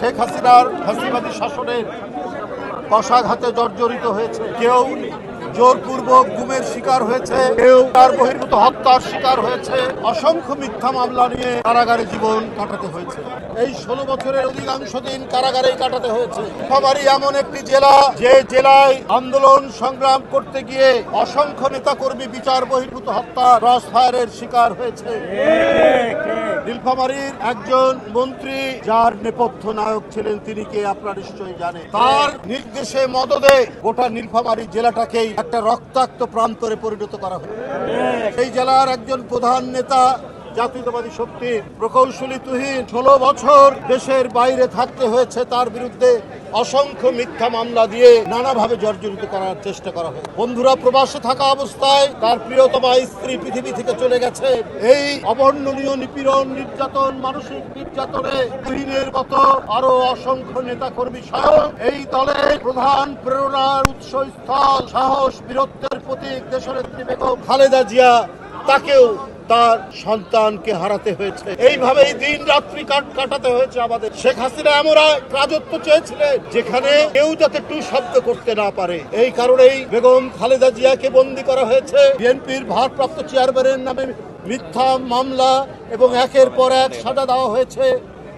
শেখ হাসিনার ফ্যাসিবাদী শাসনের কষাঘাতে জর্জরিত হয়েছে, কেউ জোরপূর্বক গুমের শিকার হয়েছে, কেউ তার বহির্ভূত হত্যার শিকার হয়েছে, অসংখ্য মিথ্যা মামলা নিয়ে কারাগারে জীবন কাটাতে হয়েছে। এই 16 বছরের অধিকাংশ দিন কারাগারেই কাটাতে হয়েছে। নীলফামারী এমন একটি জেলা, যে জেলায় আন্দোলন সংগ্রাম করতে গিয়ে অসংখ্য নেতাকর্মী বিচার বহির্ভূত হত্যা ক্রস ফায়ারের শিকার হয়েছে। নীলফামারীর একজন মন্ত্রী, যার নেপথ্য নায়ক ছিলেন, তিনি কে আপনারা নিশ্চয়ই জানেন। তার নির্দেশে মদদে গোটা নীলফামারী জেলাটাকেই একটা রক্তাক্ত প্রান্তরে পরিণত করা হয়। সেই জেলার একজন প্রধান নেতা, জাতীয়তাবাদী শক্তির প্রকৌশলী তুহিন, 16 বছর দেশের বাইরে থাকতে হয়েছে। তার বিরুদ্ধে অসংখ্য মিথ্যা মামলা দিয়ে নানাভাবে জর্জরিত করার চেষ্টা করা হয়। বন্ধুরা, প্রবাসে থাকা অবস্থায় তার প্রিয়তমা স্ত্রী পৃথিবী থেকে চলে গেছে। এই অবর্ণনীয় নিপীড়ন, নির্যাতন, মানসিক নির্যাতনে তুহিনের মতো আরো অসংখ্য নেতা কর্মী সহ এই দলের প্রধান প্রেরণার উৎসস্থল, সাহস, বীরত্বের প্রতীক দেশনেত্রী বেগম খালেদা জিয়া, তাকেও তার সন্তানকে হারাতে হয়েছে। এইভাবেই দিন রাত্রি কাটাতে হয়েছে আমাদের। শেখ হাসিনা এমন রাজত্ব চেয়েছিলেন যেখানে কেউ যাতে টু শব্দ করতে না পারে। এই কারণেই বেগম খালেদা জিয়াকে বন্দী করা হয়েছে। বিএনপির ভারপ্রাপ্ত চেয়ারম্যানের নামে মিথ্যা মামলা এবং একের পর এক সাজা দেওয়া হয়েছে।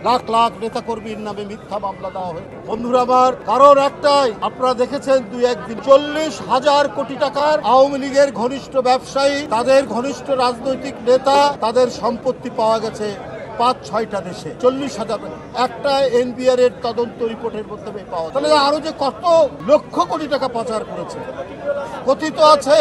লাখ লাখ নেতাকর্মীর নামে মিথ্যা মামলা দেওয়া হয়। বন্ধুরা আমার, কারণ একটাই, আপনারা দেখেছেন 2-1 দিন 40,000 কোটি টাকার আওয়ামী লীগের ঘনিষ্ঠ ব্যবসায়ী, তাদের ঘনিষ্ঠ রাজনৈতিক নেতা, তাদের সম্পত্তি পাওয়া গেছে 5-6টা দেশে। 40,000 একটা এনবিআর এর তদন্ত রিপোর্টের মধ্যে পাওয়া। তাহলে আরো যে কত লক্ষ কোটি টাকা পাচার করেছে। কথিত আছে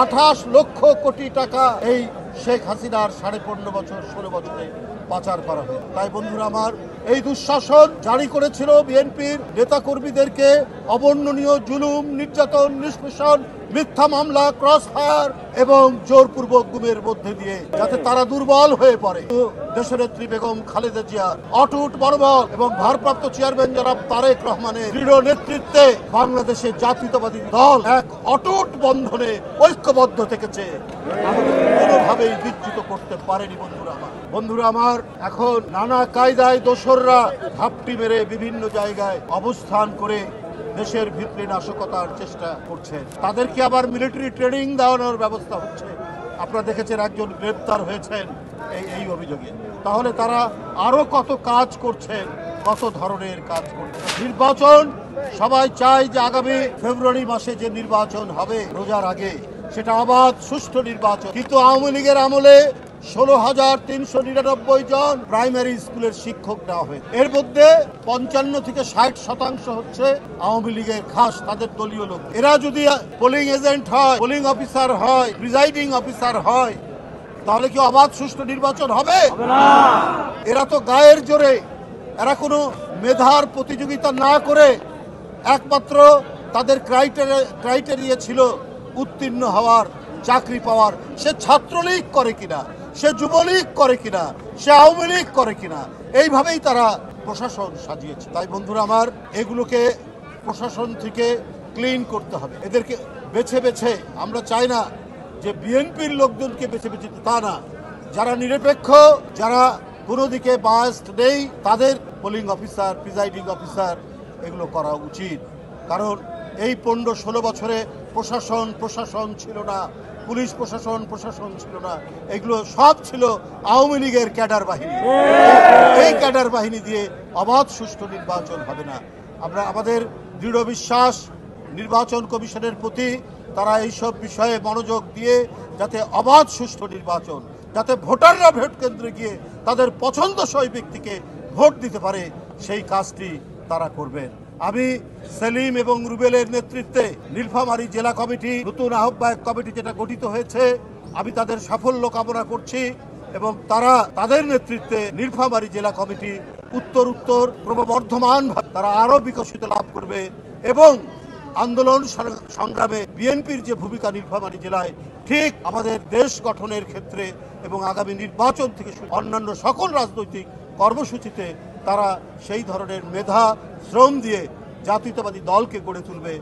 28 লক্ষ কোটি টাকা এই শেখ হাসিনার 15.5 বছর 16 বছরে পাচার করা হয়। তাই বন্ধুরা আমার, এই দুঃশাসন জারি করেছিল বিএনপির নেতাকর্মীদেরকে অবর্ণনীয় জুলুম, নির্যাতন, নিষ্পেষণ, মিথ্যা মামলা, ক্রস ফায়ার এবং জোরপূর্বক গুমের মধ্যে দিয়ে, যাতে তারা দুর্বল হয়ে পড়ে। দেশনেত্রী বেগম খালেদা জিয়া অটুট মনোবল এবং ভারপ্রাপ্ত চেয়ারম্যান জনাব তারেক রহমানের দৃঢ় নেতৃত্বে বাংলাদেশের জাতীয়তাবাদী দল এক অটুট বন্ধনে ঐক্যবদ্ধ থেকেছে, কোনোভাবেই বিচ্যুত করতে পারেনি। বন্ধুরা আমার, এখন নানা কায়দায় দোসররা ঘাপটি মেরে বিভিন্ন জায়গায় অবস্থান করে দেশের ভিতরে নাশকতার চেষ্টা করছে। তাদেরকে আবার মিলিটারি ট্রেনিং দেওয়ানোর ব্যবস্থা হচ্ছে। আপনারা দেখেছেন একজন গ্রেপ্তার হয়েছেন এই অভিযোগে। তাহলে তারা আরো কত কাজ করছেন, কত ধরনের কাজ করছে। নির্বাচন, সবাই চায় যে আগামী ফেব্রুয়ারি মাসে যে নির্বাচন হবে রোজার আগে, সেটা অবাধ সুষ্ঠু নির্বাচন। কিন্তু আওয়ামী লীগের আমলে 16,399 জন প্রাইমারি স্কুলের শিক্ষক নেওয়া হয়েছে। এর মধ্যে 55 থেকে 60% হচ্ছে আওয়ামী লীগের খাস, তাদের দলীয় লোক। এরা যদি পোলিং এজেন্ট হয়, পোলিং অফিসার হয়, প্রিজাইডিং অফিসার হয়, তাহলে কি অবাধ সুষ্ঠু নির্বাচন হবে? এরা তো গায়ের জোরে, এরা কোনো মেধার প্রতিযোগিতা না করে একমাত্র তাদের ক্রাইটেরিয়া ছিল উত্তীর্ণ হওয়ার, চাকরি পাওয়ার। সে ছাত্রলীগ করে কিনা, সে যুবলীগ করে কিনা, সে আওয়ামী লীগ করে কিনা, এইভাবেই তারা প্রশাসন সাজিয়েছে। তাই বন্ধুরা আমার, এগুলোকে প্রশাসন থেকে ক্লিন করতে হবে। এদেরকে বেছে বেছে, আমরা চাই না যে বিএনপির লোকজনকে বেছে বেছে, তা না, যারা নিরপেক্ষ, যারা কোনো দিকে বায়াসড নেই, তাদের পোলিং অফিসার, প্রিজাইডিং অফিসার এগুলো করা উচিত। কারণ এই 15-16 বছরে প্রশাসন ছিল না, পুলিশ প্রশাসন ছিল না, এগুলো সব ছিল আওয়ামী লীগের ক্যাডার বাহিনী। এই ক্যাডার বাহিনী দিয়ে অবাধ সুষ্ঠু নির্বাচন হবে না। আমাদের দৃঢ় বিশ্বাস নির্বাচন কমিশনের প্রতি, তারা এইসব বিষয়ে মনোযোগ দিয়ে যাতে অবাধ সুষ্ঠু নির্বাচন, যাতে ভোটাররা ভোট কেন্দ্রে গিয়ে তাদের পছন্দসই ব্যক্তিকে ভোট দিতে পারে, সেই কাজটি তারা করবেন। আমি সেলিম এবং রুবেলের নেতৃত্বে নীলফামারী জেলা কমিটি, নতুন আহ্বায়ক কমিটি যেটা গঠিত হয়েছে, আমি তাদের সাফল্য কামনা করছি এবং তারা তাদের নেতৃত্বে নীলফামারী জেলা কমিটি উত্তর ক্রমবর্ধমান তারা আরো বিকশিত লাভ করবে এবং আন্দোলন সংগ্রামে বিএনপির যে ভূমিকা নীলফামারী জেলায়, ঠিক আমাদের দেশ গঠনের ক্ষেত্রে এবং আগামী নির্বাচন থেকে অন্যান্য সকল রাজনৈতিক কর্মসূচিতে তারা সেই ধরনের মেধা, শ্রম দিয়ে জাতীয়তাবাদী দলকে গড়ে তুলবে।